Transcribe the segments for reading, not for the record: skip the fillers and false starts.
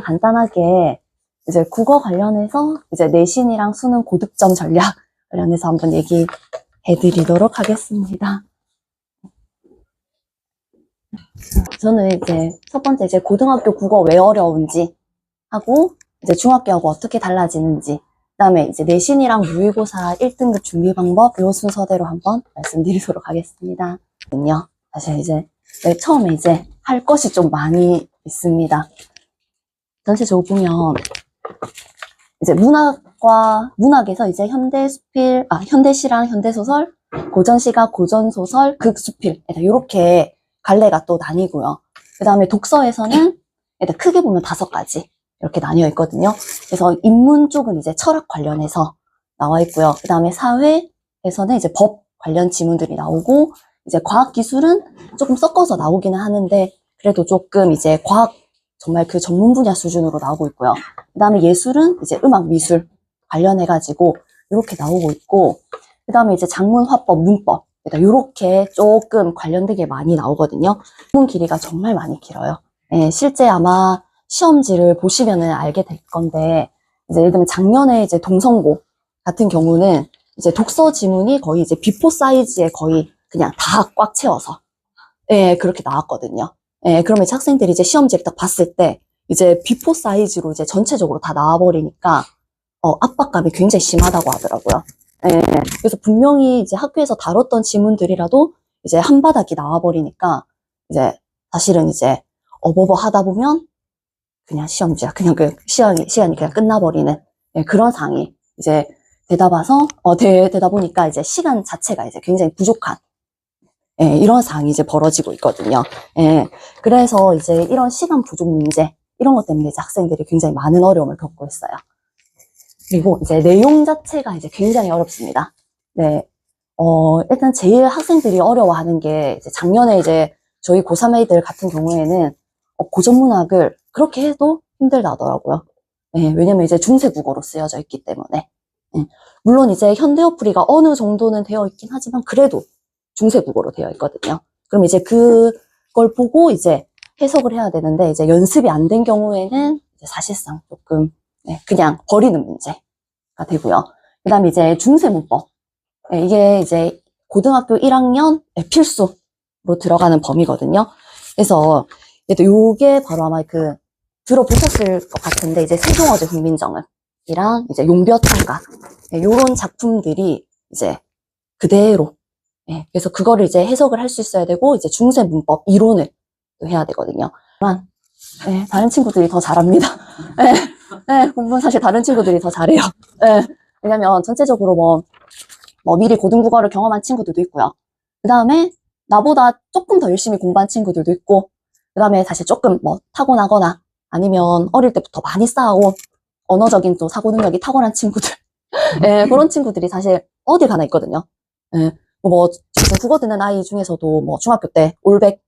간단하게 이제 국어 관련해서 이제 내신이랑 수능 고득점 전략 관련해서 한번 얘기해 드리도록 하겠습니다. 저는 이제 첫 번째 이제 고등학교 국어 왜 어려운지 하고 이제 중학교하고 어떻게 달라지는지 그다음에 이제 내신이랑 모의고사 1등급 준비 방법 요 순서대로 한번 말씀드리도록 하겠습니다. 사실 이제 처음에 이제 할 것이 좀 많이 있습니다. 전체적으로 보면 이제 문학에서 이제 현대시랑 현대소설, 고전시가, 고전소설, 극수필 이렇게 갈래가 또 나뉘고요. 그 다음에 독서에서는 일단 크게 보면 5가지 이렇게 나뉘어 있거든요. 그래서 인문 쪽은 이제 철학 관련해서 나와 있고요. 그 다음에 사회에서는 이제 법 관련 지문들이 나오고 이제 과학기술은 조금 섞어서 나오기는 하는데 그래도 조금 이제 과학 정말 그 전문 분야 수준으로 나오고 있고요. 그 다음에 예술은 이제 음악, 미술 관련해가지고 이렇게 나오고 있고 그 다음에 이제 작문, 화법, 문법 이렇게 조금 관련되게 많이 나오거든요. 질문 길이가 정말 많이 길어요. 실제 아마 시험지를 보시면은 알게 될 건데 이제 예를 들면 작년에 이제 동성고 같은 경우는 이제 독서 지문이 거의 이제 B4 사이즈에 거의 그냥 다 꽉 채워서 그렇게 나왔거든요. 그러면 이제 학생들이 이제 시험지를 딱 봤을 때 이제 B4 사이즈로 이제 전체적으로 다 나와버리니까 압박감이 굉장히 심하다고 하더라고요. 그래서 분명히 이제 학교에서 다뤘던 지문들이라도 이제 한 바닥이 나와버리니까 이제 사실은 이제 어버버 하다 보면 그냥 시험지야 그냥 그 시간이 그냥 끝나버리는 그런 상황이 이제 되다 보니까 이제 시간 자체가 이제 굉장히 부족한 이런 상황이 이제 벌어지고 있거든요. 그래서 이제 이런 시간 부족 문제 이런 것 때문에 이제 학생들이 굉장히 많은 어려움을 겪고 있어요. 그리고 이제 내용 자체가 이제 굉장히 어렵습니다. 일단 제일 학생들이 어려워하는 게 이제 작년에 이제 저희 고3 애들 같은 경우에는 고전문학을 그렇게 해도 힘들다 하더라고요. 왜냐면 이제 중세국어로 쓰여져 있기 때문에. 물론 이제 현대어풀이가 어느 정도는 되어 있긴 하지만 그래도 중세국어로 되어 있거든요. 그럼 이제 그걸 보고 이제 해석을 해야 되는데 이제 연습이 안 된 경우에는 이제 사실상 조금 그냥 버리는 문제가 되고요. 그 다음에 이제 중세문법. 이게 이제 고등학교 1학년 필수로 들어가는 범위거든요. 그래서 요게 바로 아마 들어보셨을 것 같은데 이제 세종어제 훈민정음이랑 이제 용벼창가 요런 작품들이 이제 그대로 그래서 그거를 이제 해석을 할 수 있어야 되고 이제 중세문법 이론을 또 해야 되거든요. 다른 친구들이 더 잘합니다. 공부는 사실 다른 친구들이 더 잘해요. 왜냐면 전체적으로 뭐 미리 고등국어를 경험한 친구들도 있고요. 그 다음에 나보다 조금 더 열심히 공부한 친구들도 있고 그 다음에 사실 조금 타고나거나 아니면 어릴 때부터 많이 쌓아온 언어적인 또 사고 능력이 탁월한 친구들 그런 친구들이 사실 어딜 가나 있거든요. 지금 국어 듣는 아이 중에서도 중학교 때 올백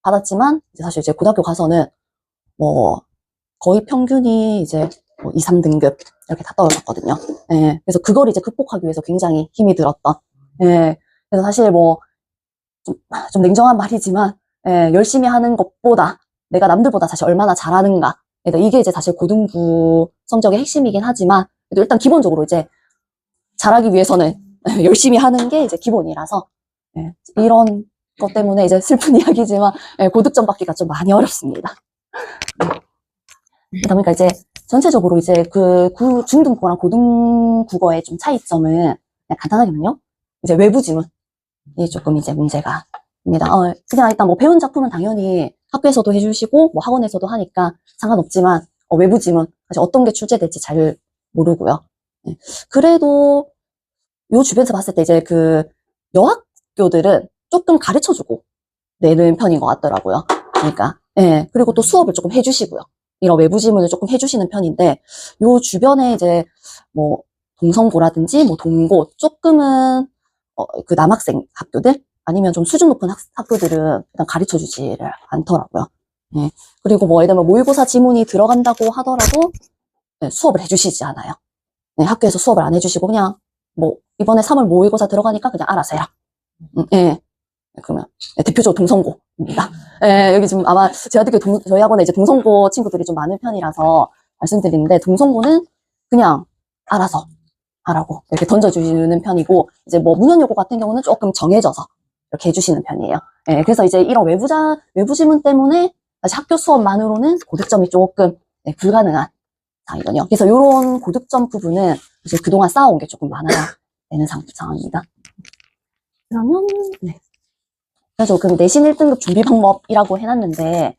받았지만 사실 이제 고등학교 가서는 거의 평균이 이제 2, 3등급 이렇게 다 떨어졌거든요. 그래서 그걸 이제 극복하기 위해서 굉장히 힘이 들었던. 그래서 사실 좀 냉정한 말이지만 열심히 하는 것보다 내가 남들보다 사실 얼마나 잘하는가. 이게 이제 사실 고등부 성적의 핵심이긴 하지만 그래도 일단 기본적으로 이제 잘하기 위해서는 열심히 하는 게 이제 기본이라서 이런 것 때문에 이제 슬픈 이야기지만 고득점 받기가 좀 많이 어렵습니다. 그러다 보니까 이제 전체적으로 이제 중등국어랑 고등국어의 좀 차이점은 그냥 간단하게는요. 이제 외부 지문이 조금 이제 문제가 입니다. 그냥 일단 배운 작품은 당연히 학교에서도 해주시고 학원에서도 하니까 상관없지만 외부 지문 사실 어떤 게 출제될지 잘 모르고요. 그래도 요 주변에서 봤을 때 이제 여학교들은 조금 가르쳐주고 내는 편인 것 같더라고요. 그러니까 그리고 또 수업을 조금 해주시고요. 이런 외부 지문을 조금 해주시는 편인데 요 주변에 이제 동성고라든지 동고 조금은 그 남학생 학교들 아니면 좀 수준 높은 학교들은 일단 가르쳐주지를 않더라고요. 그리고 예를 들면 모의고사 지문이 들어간다고 하더라도 수업을 해주시지 않아요. 학교에서 수업을 안 해주시고 그냥 이번에 3월 모의고사 들어가니까 그냥 알아서 해라. 그러면 대표적으로 동성고 예, 여기 지금 아마 제가 듣기에 저희 학원에 이제 동성고 친구들이 좀 많은 편이라서 말씀드리는데, 동성고는 그냥 알아서 하라고 이렇게 던져주시는 편이고, 이제 뭐 문헌여고 같은 경우는 조금 정해져서 이렇게 해주시는 편이에요. 예, 그래서 이제 이런 외부 지문 때문에 사실 학교 수업만으로는 고득점이 조금 불가능한 상황이거든요. 그래서 이런 고득점 부분은 이제 그동안 쌓아온 게 조금 많아야 되는 상황입니다. 그러면, 네. 그래서 그 내신 1등급 준비 방법이라고 해놨는데,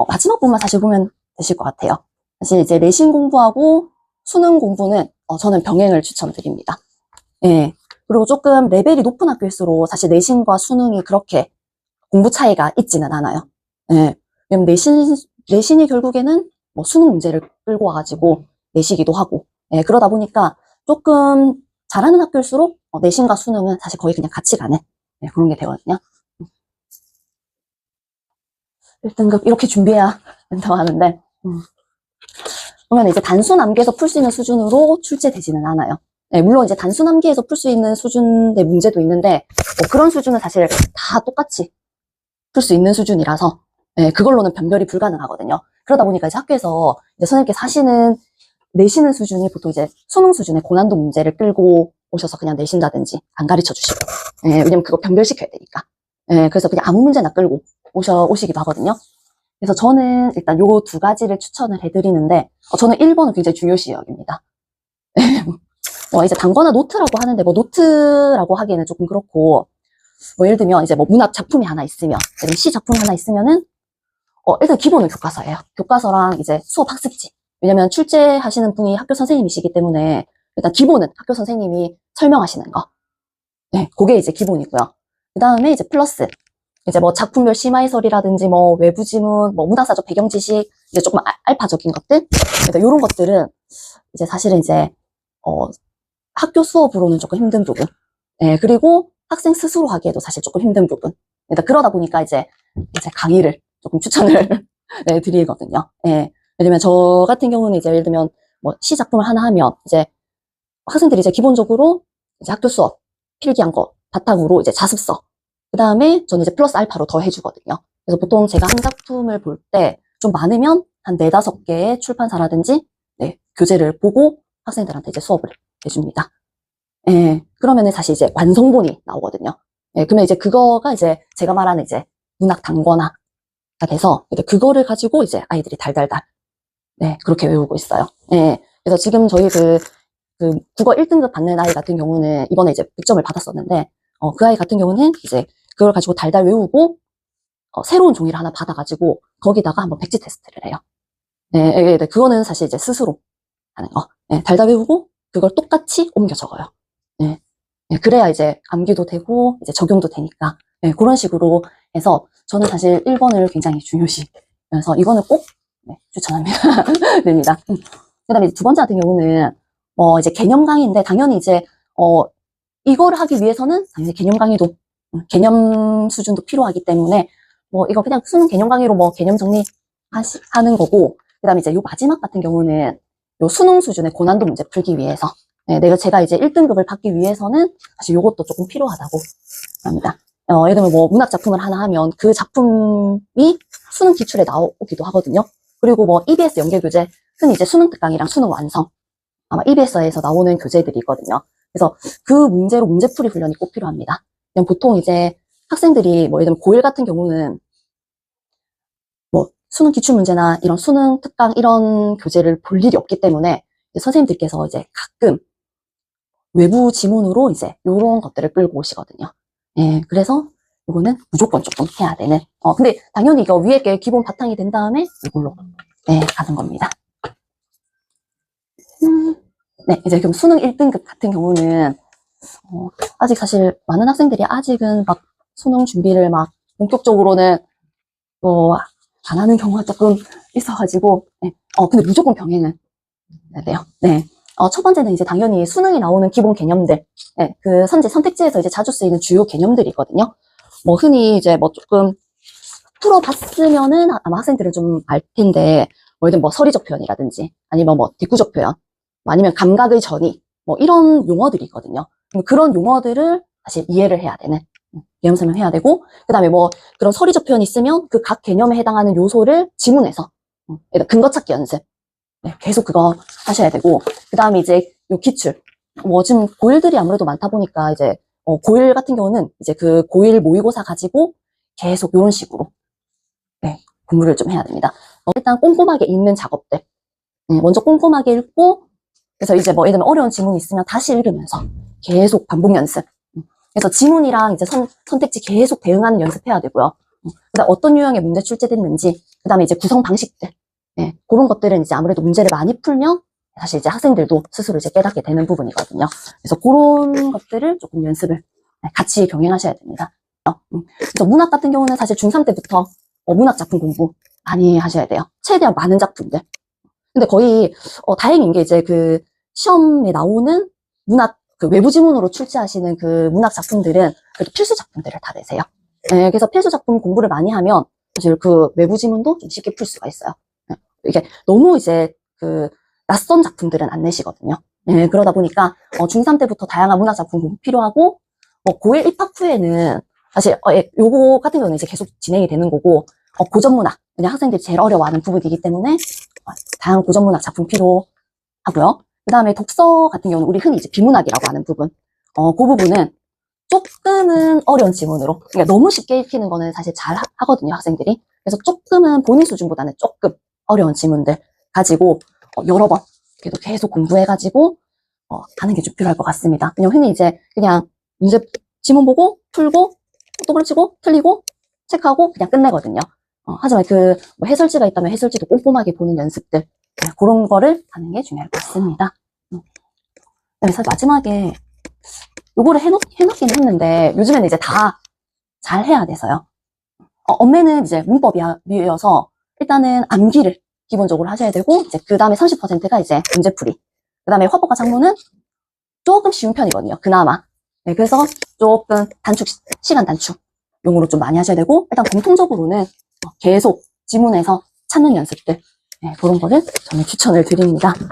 마지막 부분만 사실 보면 되실 것 같아요. 사실 이제 내신 공부하고 수능 공부는 저는 병행을 추천드립니다. 예. 그리고 조금 레벨이 높은 학교일수록 사실 내신과 수능이 그렇게 공부 차이가 있지는 않아요. 예. 왜냐면 내신이 결국에는 뭐 수능 문제를 끌고 와가지고 내시기도 하고, 예. 그러다 보니까 조금 잘하는 학교일수록 내신과 수능은 사실 거의 그냥 같이 가는, 예, 그런 게 되거든요. 1등급 이렇게 준비해야 된다고 하는데, 보면 이제 단순 암기에서 풀 수 있는 수준으로 출제되지는 않아요. 네, 물론 이제 단순 암기에서 풀 수 있는 수준의 문제도 있는데, 뭐 그런 수준은 사실 다 똑같이 풀 수 있는 수준이라서, 네, 그걸로는 변별이 불가능하거든요. 그러다 보니까 이제 학교에서 이제 선생님께서 내시는 수준이 보통 이제 수능 수준의 고난도 문제를 끌고 오셔서 그냥 내신다든지 안 가르쳐 주시고, 네, 왜냐면 그거 변별시켜야 되니까. 네, 그래서 그냥 아무 문제나 끌고 오시기도 하거든요. 그래서 저는 일단 요 두 가지를 추천을 해드리는데, 저는 1번은 굉장히 중요시 여깁니다. 이제 단거나 노트라고 하는데, 뭐 노트라고 하기에는 조금 그렇고, 뭐 예를 들면 이제 뭐 문학 작품이 하나 있으면, 시 작품이 하나 있으면은, 일단 기본은 교과서예요. 교과서랑 이제 수업 학습지. 왜냐면 출제하시는 분이 학교 선생님이시기 때문에, 일단 기본은 학교 선생님이 설명하시는 거. 네, 그게 이제 기본이고요. 그 다음에 이제 플러스. 이제 뭐 작품별 심화해설이라든지 뭐 외부 지문, 뭐 문학사적 배경 지식, 이제 조금 알파적인 것들, 그러니까 이런 것들은 이제 사실은 이제 학교 수업으로는 조금 힘든 부분, 예, 그리고 학생 스스로 하기에도 사실 조금 힘든 부분. 그러니까 그러다 보니까 이제 강의를 조금 추천을 네, 드리거든요. 예, 왜냐면 저 같은 경우는 이제 예를 들면 뭐 시 작품을 하나 하면 이제 학생들이 이제 기본적으로 이제 학교 수업 필기한 거 바탕으로 이제 자습서. 그 다음에 저는 이제 플러스 알파로 더 해주거든요. 그래서 보통 제가 한 작품을 볼 때 좀 많으면 한 4-5개의 출판사라든지, 네, 교재를 보고 학생들한테 이제 수업을 해줍니다. 예, 그러면은 사실 이제 완성본이 나오거든요. 예, 그러면 이제 그거가 이제 제가 말하는 이제 문학 단권화가 돼서 그거를 가지고 이제 아이들이 달달달, 네, 그렇게 외우고 있어요. 예, 그래서 지금 저희 그 국어 1등급 받는 아이 같은 경우는 이번에 이제 100점을 받았었는데, 그 아이 같은 경우는 이제 그걸 가지고 달달 외우고, 새로운 종이를 하나 받아가지고, 거기다가 한번 백지 테스트를 해요. 네, 그거는 사실 이제 스스로 하는 거. 네, 달달 외우고, 그걸 똑같이 옮겨 적어요. 네, 네, 그래야 이제 암기도 되고, 이제 적용도 되니까. 네, 그런 식으로 해서, 저는 사실 1번을 굉장히 중요시. 그래서 이거는 꼭, 네, 추천합니다. 됩니다. 그 다음에 두 번째 같은 경우는, 이제 개념 강의인데, 당연히 이제, 이거를 하기 위해서는 당연히 개념 강의도, 개념 수준도 필요하기 때문에, 이거 그냥 수능 개념 강의로 개념 정리하는 거고, 그 다음에 이제 요 마지막 같은 경우는, 요 수능 수준의 고난도 문제 풀기 위해서, 네, 제가 이제 1등급을 받기 위해서는 사실 요것도 조금 필요하다고 합니다. 예를 들면 문학 작품을 하나 하면 그 작품이 수능 기출에 나오기도 하거든요. 그리고 EBS 연계 교재, 흔히 이제 수능 특강이랑 수능 완성, 아마 EBS에서 나오는 교재들이 있거든요. 그래서 그 문제로 문제풀이 훈련이 꼭 필요합니다. 그냥 보통 이제 학생들이 예를 들면 고1 같은 경우는 수능 기출문제나 이런 수능 특강 이런 교재를 볼 일이 없기 때문에 선생님들께서 이제 가끔 외부 지문으로 이제 요런 것들을 끌고 오시거든요. 예, 그래서 이거는 무조건 조금 해야 되는. 근데 당연히 이거 위에 게 기본 바탕이 된 다음에 이걸로 가는 겁니다. 네, 이제 그럼 수능 1등급 같은 경우는 아직 사실 많은 학생들이 아직은 막 수능 준비를 막 본격적으로는 안 하는 경우가 조금 있어가지고, 네. 근데 무조건 병행은 해야 돼요. 네. 첫 번째는 이제 당연히 수능이 나오는 기본 개념들, 네. 그 선택지에서 이제 자주 쓰이는 주요 개념들이 있거든요. 흔히 이제 조금 풀어봤으면은 아마 학생들은 좀 알 텐데, 예를 들면 서리적 표현이라든지, 아니면 뒷구적 표현, 아니면 감각의 전이, 이런 용어들이 있거든요. 그런 용어들을 사실 이해를 해야 되는 개념 설명해야 되고, 그 다음에 뭐 그런 서리적 표현이 있으면 그 각 개념에 해당하는 요소를 지문에서 근거 찾기 연습. 네, 계속 그거 하셔야 되고, 그 다음에 이제 요 기출. 뭐 지금 고1들이 아무래도 많다 보니까 이제 고1 같은 경우는 이제 그 고1 모의고사 가지고 계속 이런 식으로 네, 공부를 좀 해야 됩니다. 일단 꼼꼼하게 읽는 작업들. 먼저 꼼꼼하게 읽고, 그래서 이제 뭐 예를 들면 어려운 지문이 있으면 다시 읽으면서 계속 반복 연습. 그래서 지문이랑 이제 선택지 계속 대응하는 연습해야 되고요. 그다음 어떤 유형의 문제 출제됐는지, 그다음에 이제 구성 방식들. 네, 그런 것들은 이제 아무래도 문제를 많이 풀면 사실 이제 학생들도 스스로 이제 깨닫게 되는 부분이거든요. 그래서 그런 것들을 조금 연습을 같이 병행하셔야 됩니다. 그래서 문학 같은 경우는 사실 중3 때부터 문학 작품 공부 많이 하셔야 돼요. 최대한 많은 작품들. 근데 거의 다행인 게 이제 그 시험에 나오는 문학 그 외부 지문으로 출제하시는 그 문학 작품들은 그래도 필수 작품들을 다 내세요. 네, 그래서 필수 작품 공부를 많이 하면 사실 그 외부 지문도 좀 쉽게 풀 수가 있어요. 네, 이게 너무 이제 그 낯선 작품들은 안 내시거든요. 네, 그러다 보니까 중3 때부터 다양한 문학 작품 공부 필요하고 고1 입학 후에는 사실 요거 같은 경우는 이제 계속 진행이 되는 거고 고전 문학 그냥 학생들이 제일 어려워하는 부분이기 때문에 다양한 고전 문학 작품 필요하고요. 그 다음에 독서 같은 경우는 우리 흔히 이제 비문학이라고 하는 부분. 그 부분은 조금은 어려운 지문으로. 그러니까 너무 쉽게 읽히는 거는 사실 잘 하거든요, 학생들이. 그래서 조금은 본인 수준보다는 조금 어려운 지문들 가지고 여러 번 그래도 계속 공부해가지고 하는 게 좀 필요할 것 같습니다. 그냥 흔히 이제 그냥 문제 지문 보고 풀고 똑바로 치고 틀리고 체크하고 그냥 끝내거든요. 하지만 뭐 해설지가 있다면 해설지도 꼼꼼하게 보는 연습들 그런 거를 하는 게 중요할 것 같습니다. 그다음에 사실 마지막에 요거를 해놓긴 했는데 요즘에는 이제 다 잘 해야 돼서요. 엄매는 이제 문법이어서 일단은 암기를 기본적으로 하셔야 되고 이제 그 다음에 30%가 이제 문제풀이. 그 다음에 화법과 작문은 조금 쉬운 편이거든요. 그나마. 네, 그래서 조금 시간 단축 용으로 좀 많이 하셔야 되고 일단 공통적으로는 계속 지문에서 찾는 연습들 그런 거를 저는 추천을 드립니다.